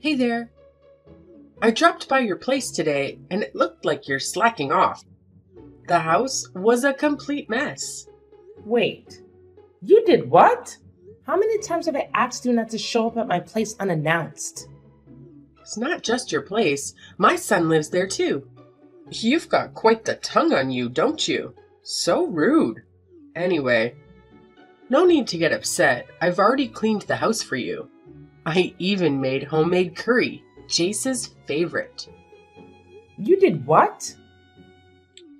Hey there. I dropped by your place today and it looked like you're slacking off. The house was a complete mess. Wait, you did what? How many times have I asked you not to show up at my place unannounced? It's not just your place. My son lives there too. You've got quite the tongue on you, don't you? So rude. Anyway, no need to get upset. I've already cleaned the house for you. I even made homemade curry, Jace's favorite. You did what?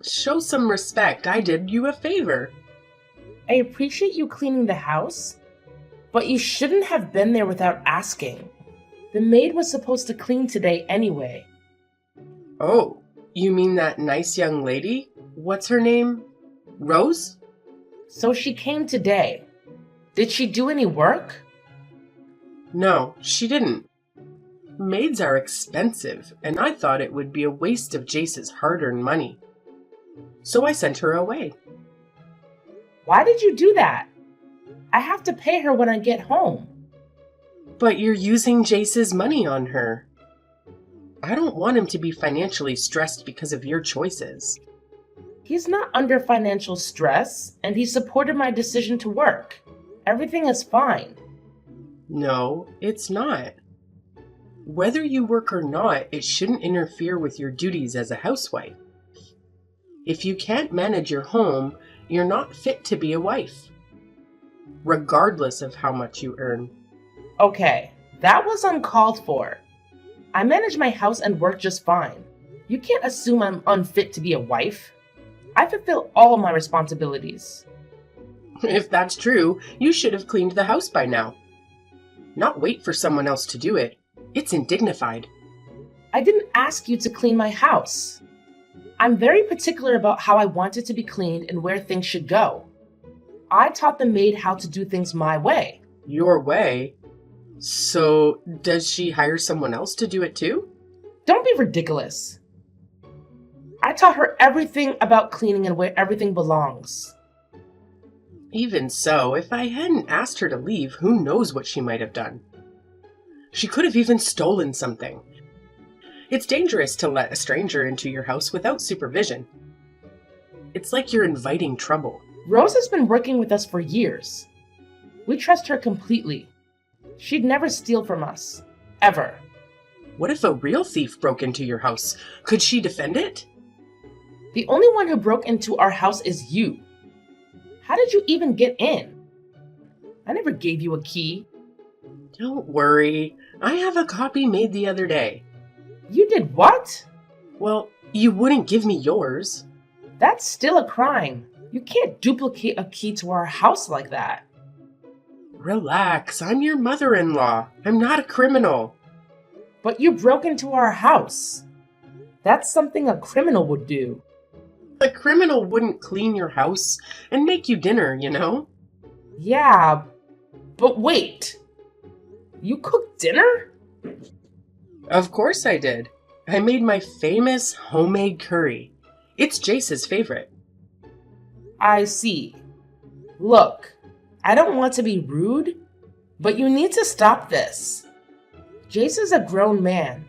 Show some respect. I did you a favor. I appreciate you cleaning the house, but you shouldn't have been there without asking. The maid was supposed to clean today anyway. Oh, you mean that nice young lady? What's her name? Rose? So she came today. Did she do any work? No, she didn't. Maids are expensive, and I thought it would be a waste of Jace's hard-earned money. So I sent her away. Why did you do that? I have to pay her when I get home. But you're using Jace's money on her. I don't want him to be financially stressed because of your choices. He's not under financial stress, and he supported my decision to work. Everything is fine. No, it's not. Whether you work or not, it shouldn't interfere with your duties as a housewife. If you can't manage your home, you're not fit to be a wife, regardless of how much you earn. Okay, that was uncalled for. I manage my house and work just fine. You can't assume I'm unfit to be a wife. I fulfill all my responsibilities. If that's true, you should have cleaned the house by now. Not wait for someone else to do it. It's indignified. I didn't ask you to clean my house. I'm very particular about how I want it to be cleaned and where things should go. I taught the maid how to do things my way. Your way? So, does she hire someone else to do it too? Don't be ridiculous. I taught her everything about cleaning and where everything belongs. Even so, if I hadn't asked her to leave, who knows what she might have done. She could have even stolen something. It's dangerous to let a stranger into your house without supervision. It's like you're inviting trouble. Rose has been working with us for years. We trust her completely. She'd never steal from us. Ever. What if a real thief broke into your house? Could she defend it? The only one who broke into our house is you. How did you even get in? I never gave you a key. Don't worry. I have a copy made the other day. You did what? Well, you wouldn't give me yours. That's still a crime. You can't duplicate a key to our house like that. Relax, I'm your mother-in-law. I'm not a criminal. But you broke into our house. That's something a criminal would do. A criminal wouldn't clean your house and make you dinner, you know? Yeah, but wait. You cooked dinner? Of course I did. I made my famous homemade curry. It's Jace's favorite. I see. Look, I don't want to be rude, but you need to stop this. Jace is a grown man,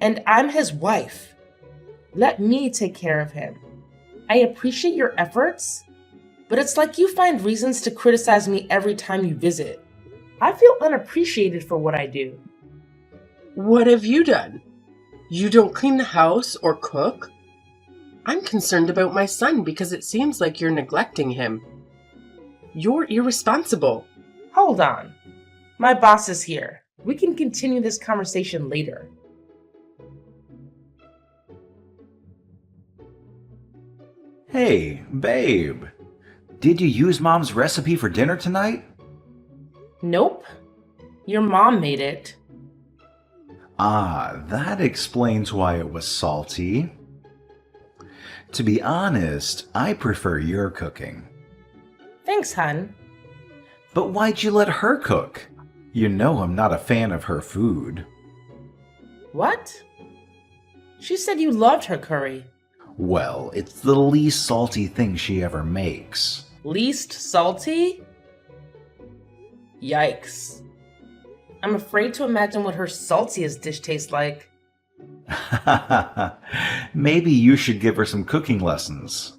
and I'm his wife. Let me take care of him. I appreciate your efforts, but it's like you find reasons to criticize me every time you visit. I feel unappreciated for what I do. What have you done? You don't clean the house or cook? I'm concerned about my son because it seems like you're neglecting him. You're irresponsible. Hold on. My boss is here. We can continue this conversation later. Hey, babe. Did you use Mom's recipe for dinner tonight? Nope. Your mom made it. Ah, that explains why it was salty. To be honest, I prefer your cooking. Thanks, hun. But why'd you let her cook? You know I'm not a fan of her food. What? She said you loved her curry. Well, it's the least salty thing she ever makes. Least salty? Yikes. I'm afraid to imagine what her saltiest dish tastes like. Maybe you should give her some cooking lessons.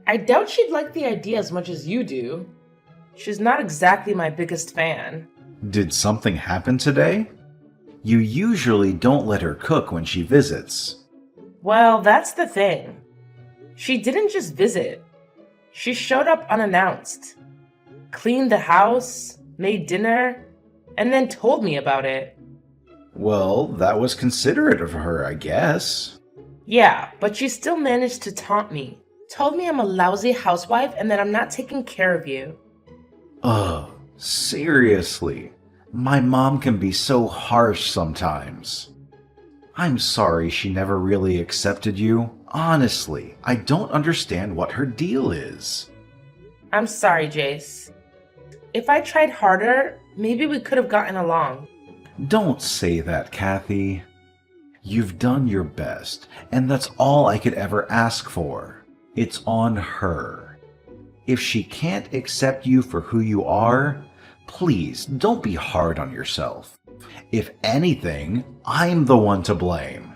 I doubt she'd like the idea as much as you do. She's not exactly my biggest fan. Did something happen today? You usually don't let her cook when she visits. Well, that's the thing. She didn't just visit. She showed up unannounced, cleaned the house, made dinner, and then told me about it. Well, that was considerate of her, I guess. Yeah, but she still managed to taunt me. Told me I'm a lousy housewife and that I'm not taking care of you. Ugh, seriously. My mom can be so harsh sometimes. I'm sorry she never really accepted you. Honestly, I don't understand what her deal is. I'm sorry, Jace. If I tried harder, maybe we could have gotten along. Don't say that, Kathy. You've done your best, and that's all I could ever ask for. It's on her. If she can't accept you for who you are, please don't be hard on yourself. If anything, I'm the one to blame.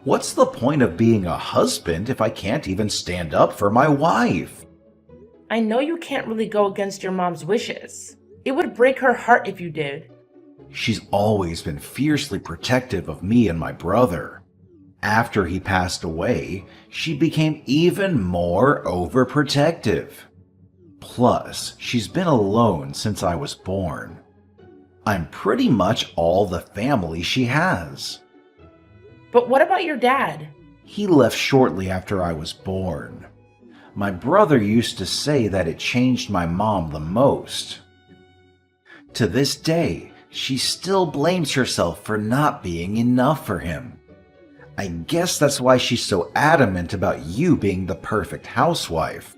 What's the point of being a husband if I can't even stand up for my wife? I know you can't really go against your mom's wishes. It would break her heart if you did. She's always been fiercely protective of me and my brother. After he passed away, she became even more overprotective. Plus, she's been alone since I was born. I'm pretty much all the family she has. But what about your dad? He left shortly after I was born. My brother used to say that it changed my mom the most. To this day, she still blames herself for not being enough for him. I guess that's why she's so adamant about you being the perfect housewife.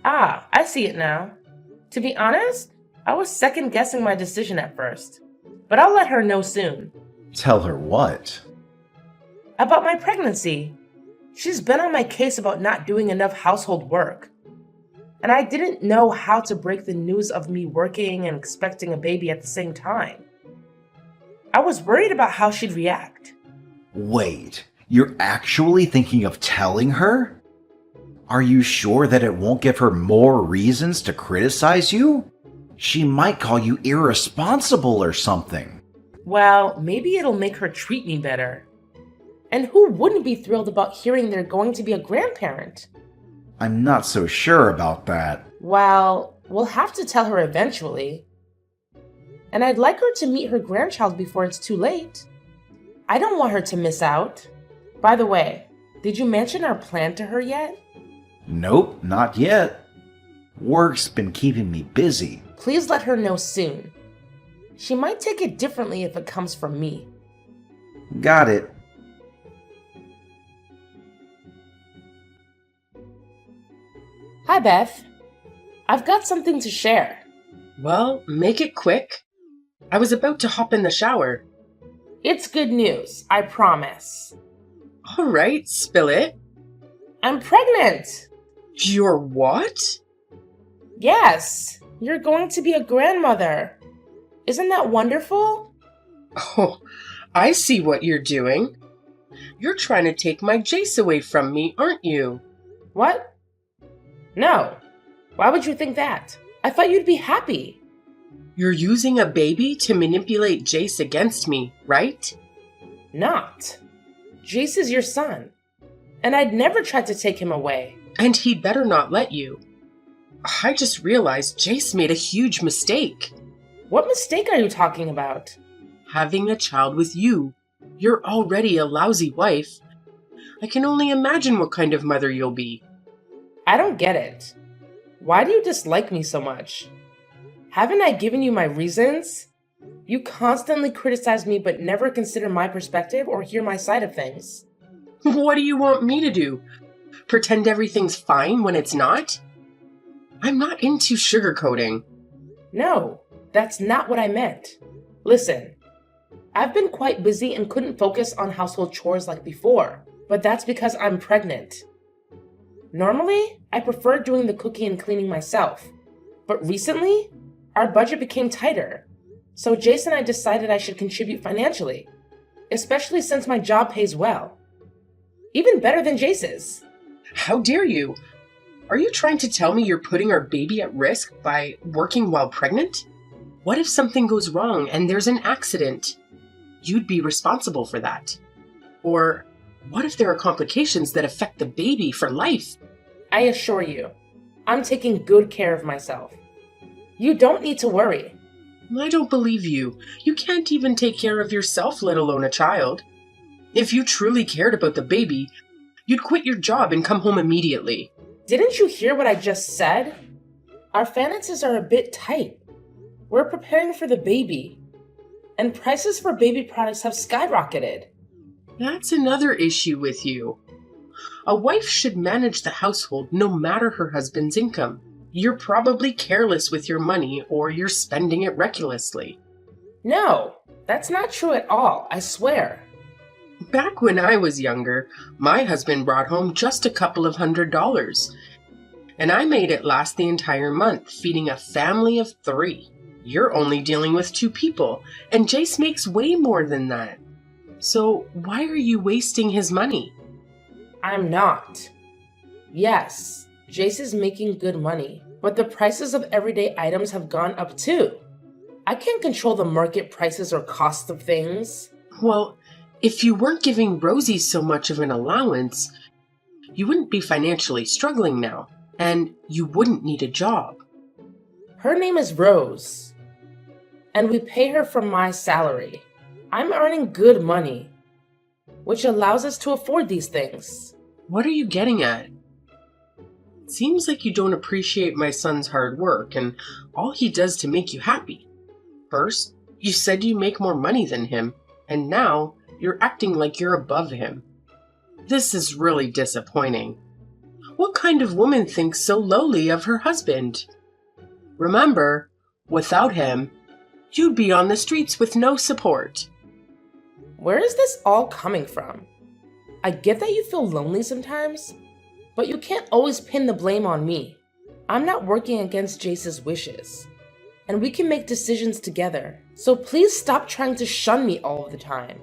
Ah, I see it now. To be honest, I was second-guessing my decision at first. But I'll let her know soon. Tell her what? About my pregnancy. She's been on my case about not doing enough household work. And I didn't know how to break the news of me working and expecting a baby at the same time. I was worried about how she'd react. Wait, you're actually thinking of telling her? Are you sure that it won't give her more reasons to criticize you? She might call you irresponsible or something. Well, maybe it'll make her treat me better. And who wouldn't be thrilled about hearing they're going to be a grandparent? I'm not so sure about that. Well, we'll have to tell her eventually. And I'd like her to meet her grandchild before it's too late. I don't want her to miss out. By the way, did you mention our plan to her yet? Nope, not yet. Work's been keeping me busy. Please let her know soon. She might take it differently if it comes from me. Got it. Hi, Beth. I've got something to share. Well, make it quick. I was about to hop in the shower. It's good news, I promise. All right, spill it. I'm pregnant! You're what? Yes, you're going to be a grandmother. Isn't that wonderful? Oh, I see what you're doing. You're trying to take my Jace away from me, aren't you? What? No. Why would you think that? I thought you'd be happy. You're using a baby to manipulate Jace against me, right? Not. Jace is your son, and I'd never tried to take him away. And he'd better not let you. I just realized Jace made a huge mistake. What mistake are you talking about? Having a child with you. You're already a lousy wife. I can only imagine what kind of mother you'll be. I don't get it. Why do you dislike me so much? Haven't I given you my reasons? You constantly criticize me but never consider my perspective or hear my side of things. What do you want me to do? Pretend everything's fine when it's not? I'm not into sugarcoating. No, that's not what I meant. Listen, I've been quite busy and couldn't focus on household chores like before, but that's because I'm pregnant. Normally, I prefer doing the cooking and cleaning myself, but recently, our budget became tighter, So Jason and I decided I should contribute financially, especially since my job pays well. Even better than Jace's. How dare you? Are you trying to tell me you're putting our baby at risk by working while pregnant? What if something goes wrong and there's an accident? You'd be responsible for that. Or what if there are complications that affect the baby for life? I assure you, I'm taking good care of myself. You don't need to worry. I don't believe you. You can't even take care of yourself, let alone a child. If you truly cared about the baby, you'd quit your job and come home immediately. Didn't you hear what I just said? Our finances are a bit tight. We're preparing for the baby, and prices for baby products have skyrocketed. That's another issue with you. A wife should manage the household no matter her husband's income. You're probably careless with your money, or you're spending it recklessly. No, that's not true at all, I swear. Back when I was younger, my husband brought home just a couple of $100, and I made it last the entire month, feeding a family of 3. You're only dealing with 2 people, and Jace makes way more than that. So why are you wasting his money? I'm not. Yes, Jace is making good money, but the prices of everyday items have gone up too. I can't control the market prices or cost of things. Well, if you weren't giving Rosie so much of an allowance, you wouldn't be financially struggling now, and you wouldn't need a job. Her name is Rose, and we pay her from my salary. I'm earning good money, which allows us to afford these things. What are you getting at? It seems like you don't appreciate my son's hard work and all he does to make you happy. First, you said you make more money than him, and now you're acting like you're above him. This is really disappointing. What kind of woman thinks so lowly of her husband? Remember, without him, you'd be on the streets with no support. Where is this all coming from? I get that you feel lonely sometimes, but you can't always pin the blame on me. I'm not working against Jace's wishes, and we can make decisions together, so please stop trying to shun me all of the time.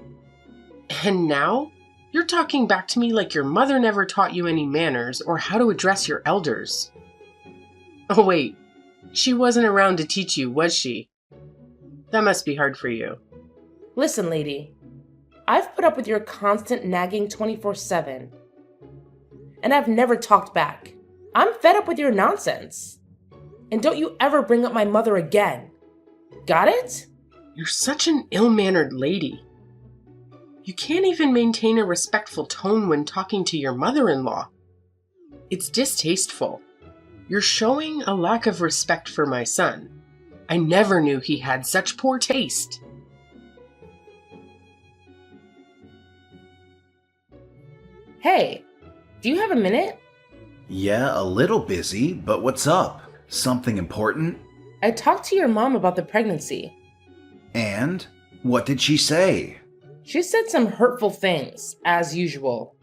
And now, you're talking back to me like your mother never taught you any manners or how to address your elders. Oh wait, she wasn't around to teach you, was she? That must be hard for you. Listen, lady, I've put up with your constant nagging 24/7, and I've never talked back. I'm fed up with your nonsense. And don't you ever bring up my mother again. Got it? You're such an ill-mannered lady. You can't even maintain a respectful tone when talking to your mother-in-law. It's distasteful. You're showing a lack of respect for my son. I never knew he had such poor taste. Hey, do you have a minute? Yeah, a little busy, but what's up? Something important? I talked to your mom about the pregnancy. And? What did she say? She said some hurtful things, as usual.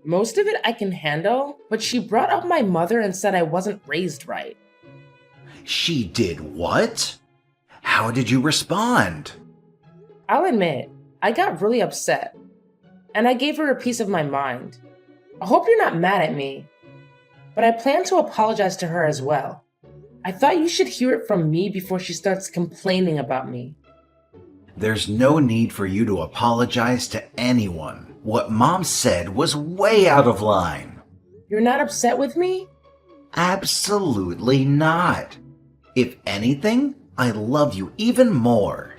Most of it I can handle, but she brought up my mother and said I wasn't raised right. She did what? How did you respond? I'll admit, I got really upset, and I gave her a piece of my mind. I hope you're not mad at me, but I plan to apologize to her as well. I thought you should hear it from me before she starts complaining about me. There's no need for you to apologize to anyone. What Mom said was way out of line. You're not upset with me? Absolutely not. If anything, I love you even more.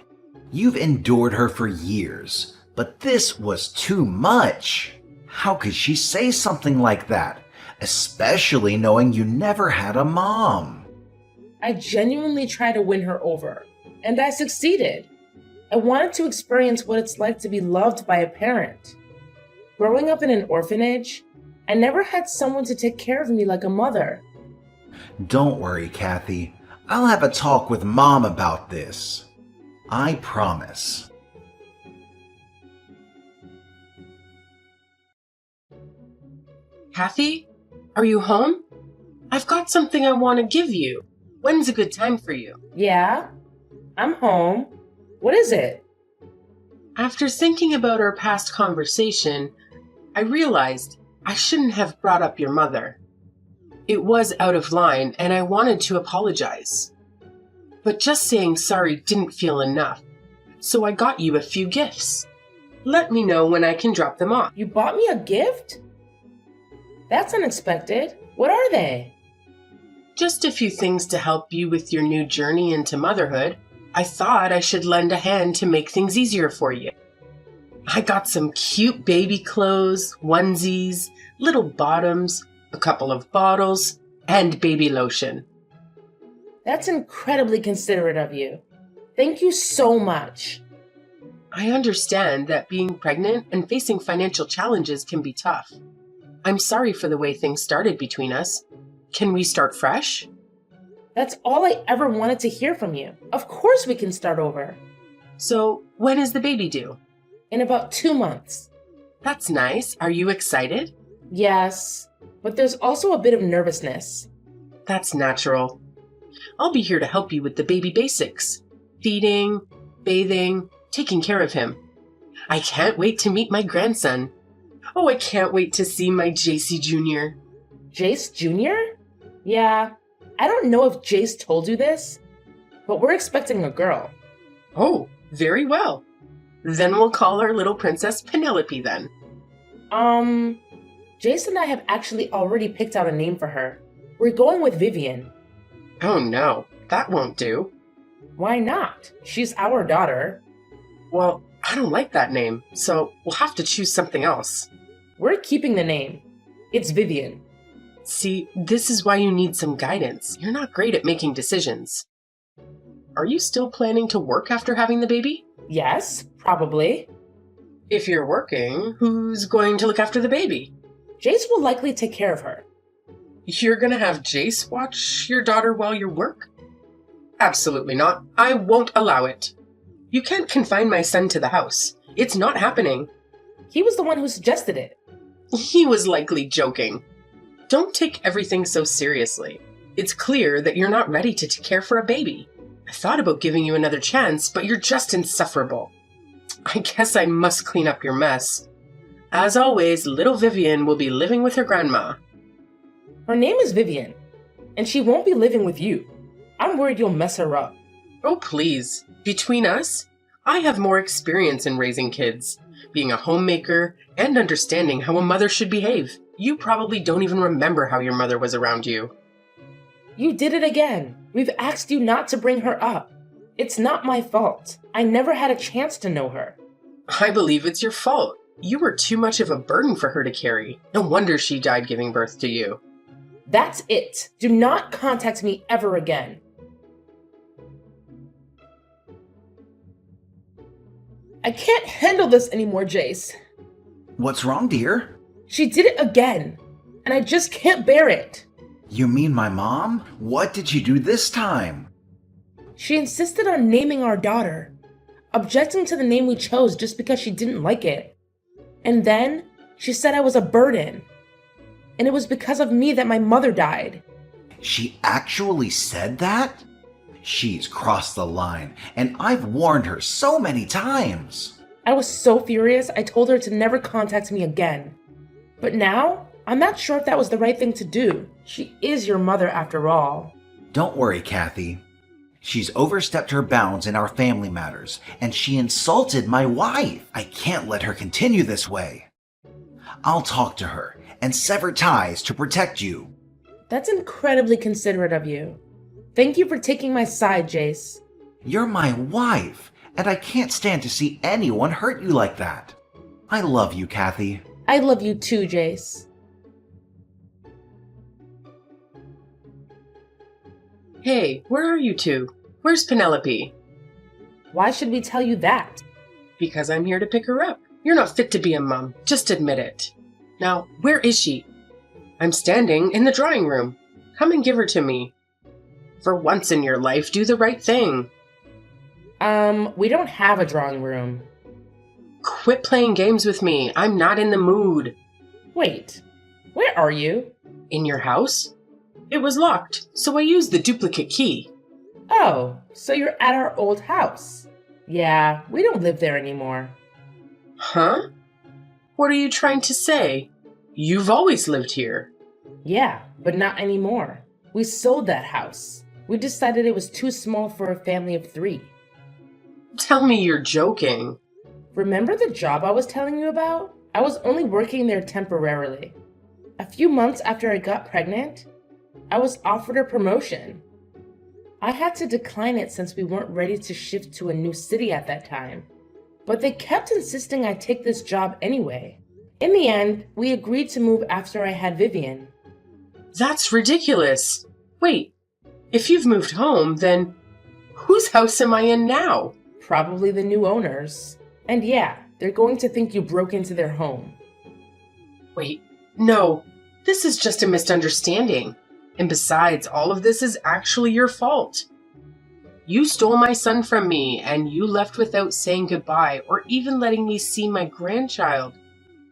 You've endured her for years, but this was too much. How could she say something like that, especially knowing you never had a mom? I genuinely tried to win her over, and I succeeded. I wanted to experience what it's like to be loved by a parent. Growing up in an orphanage, I never had someone to take care of me like a mother. Don't worry, Kathy. I'll have a talk with Mom about this. I promise. Kathy, are you home? I've got something I want to give you. When's a good time for you? Yeah, I'm home. What is it? After thinking about our past conversation, I realized I shouldn't have brought up your mother. It was out of line, and I wanted to apologize. But just saying sorry didn't feel enough, so I got you a few gifts. Let me know when I can drop them off. You bought me a gift? That's unexpected. What are they? Just a few things to help you with your new journey into motherhood. I thought I should lend a hand to make things easier for you. I got some cute baby clothes, onesies, little bottoms, a couple of bottles, and baby lotion. That's incredibly considerate of you. Thank you so much. I understand that being pregnant and facing financial challenges can be tough. I'm sorry for the way things started between us. Can we start fresh? That's all I ever wanted to hear from you. Of course we can start over. So, when is the baby due? In about 2 months. That's nice. Are you excited? Yes, but there's also a bit of nervousness. That's natural. I'll be here to help you with the baby basics. Feeding, bathing, taking care of him. I can't wait to meet my grandson. Oh, I can't wait to see my JC Jr. Jace Jr.? Yeah, I don't know if Jace told you this, but we're expecting a girl. Oh, very well. Then we'll call our little princess Penelope then. Jace and I have actually already picked out a name for her. We're going with Vivian. Oh no, that won't do. Why not? She's our daughter. Well, I don't like that name, so we'll have to choose something else. We're keeping the name. It's Vivian. See, this is why you need some guidance. You're not great at making decisions. Are you still planning to work after having the baby? Yes, probably. If you're working, who's going to look after the baby? Jace will likely take care of her. You're gonna have Jace watch your daughter while you work? Absolutely not. I won't allow it. You can't confine my son to the house. It's not happening. He was the one who suggested it. He was likely joking. Don't take everything so seriously. It's clear that you're not ready to care for a baby. I thought about giving you another chance, but you're just insufferable. I guess I must clean up your mess. As always, little Vivian will be living with her grandma. Her name is Vivian, and she won't be living with you. I'm worried you'll mess her up. Oh, please. Between us, I have more experience in raising kids, being a homemaker, and understanding how a mother should behave. You probably don't even remember how your mother was around you. You did it again. We've asked you not to bring her up. It's not my fault. I never had a chance to know her. I believe it's your fault. You were too much of a burden for her to carry. No wonder she died giving birth to you. That's it. Do not contact me ever again. I can't handle this anymore, Jace. What's wrong, dear? She did it again, and I just can't bear it. You mean my mom? What did she do this time? She insisted on naming our daughter, objecting to the name we chose just because she didn't like it. And then she said I was a burden. And it was because of me that my mother died. She actually said that? She's crossed the line, and I've warned her so many times. I was so furious, I told her to never contact me again. But now, I'm not sure if that was the right thing to do. She is your mother after all. Don't worry, Kathy. She's overstepped her bounds in our family matters, and she insulted my wife. I can't let her continue this way. I'll talk to her and sever ties to protect you. That's incredibly considerate of you. Thank you for taking my side, Jace. You're my wife, and I can't stand to see anyone hurt you like that. I love you, Kathy. I love you too, Jace. Hey, where are you two? Where's Penelope? Why should we tell you that? Because I'm here to pick her up. You're not fit to be a mom. Just admit it. Now, where is she? I'm standing in the drawing room. Come and give her to me. For once in your life, do the right thing. We don't have a drawing room. Quit playing games with me. I'm not in the mood. Wait, where are you? In your house? It was locked, so I used the duplicate key. Oh, so you're at our old house. Yeah, we don't live there anymore. Huh? What are you trying to say? You've always lived here. Yeah, but not anymore. We sold that house. We decided it was too small for a family of 3. Tell me you're joking. Remember the job I was telling you about? I was only working there temporarily. A few months after I got pregnant, I was offered a promotion. I had to decline it since we weren't ready to shift to a new city at that time. But they kept insisting I take this job anyway. In the end, we agreed to move after I had Vivian. That's ridiculous. Wait, if you've moved home, then whose house am I in now? Probably the new owners. And yeah, they're going to think you broke into their home. Wait, no, this is just a misunderstanding. And besides, all of this is actually your fault. You stole my son from me, and you left without saying goodbye or even letting me see my grandchild.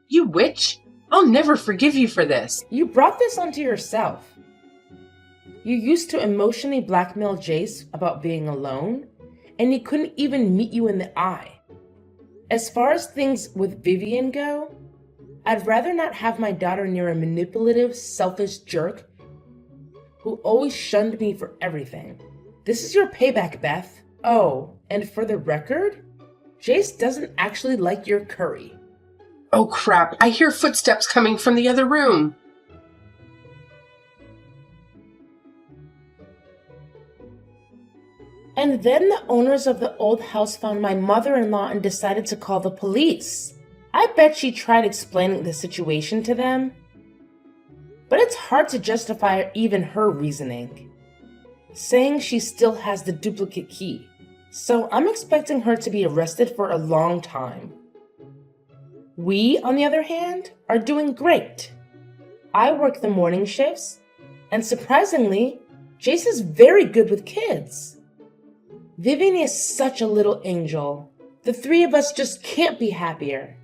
You witch! I'll never forgive you for this. You brought this onto yourself. You used to emotionally blackmail Jace about being alone, and he couldn't even meet you in the eye. As far as things with Vivian go, I'd rather not have my daughter near a manipulative, selfish jerk who always shunned me for everything. This is your payback, Beth. Oh, and for the record, Jace doesn't actually like your curry. Oh crap, I hear footsteps coming from the other room. And then the owners of the old house found my mother-in-law and decided to call the police. I bet she tried explaining the situation to them, but it's hard to justify even her reasoning, saying she still has the duplicate key. So I'm expecting her to be arrested for a long time. We, on the other hand, are doing great. I work the morning shifts, and surprisingly, Jace is very good with kids. Vivian is such a little angel. The 3 of us just can't be happier.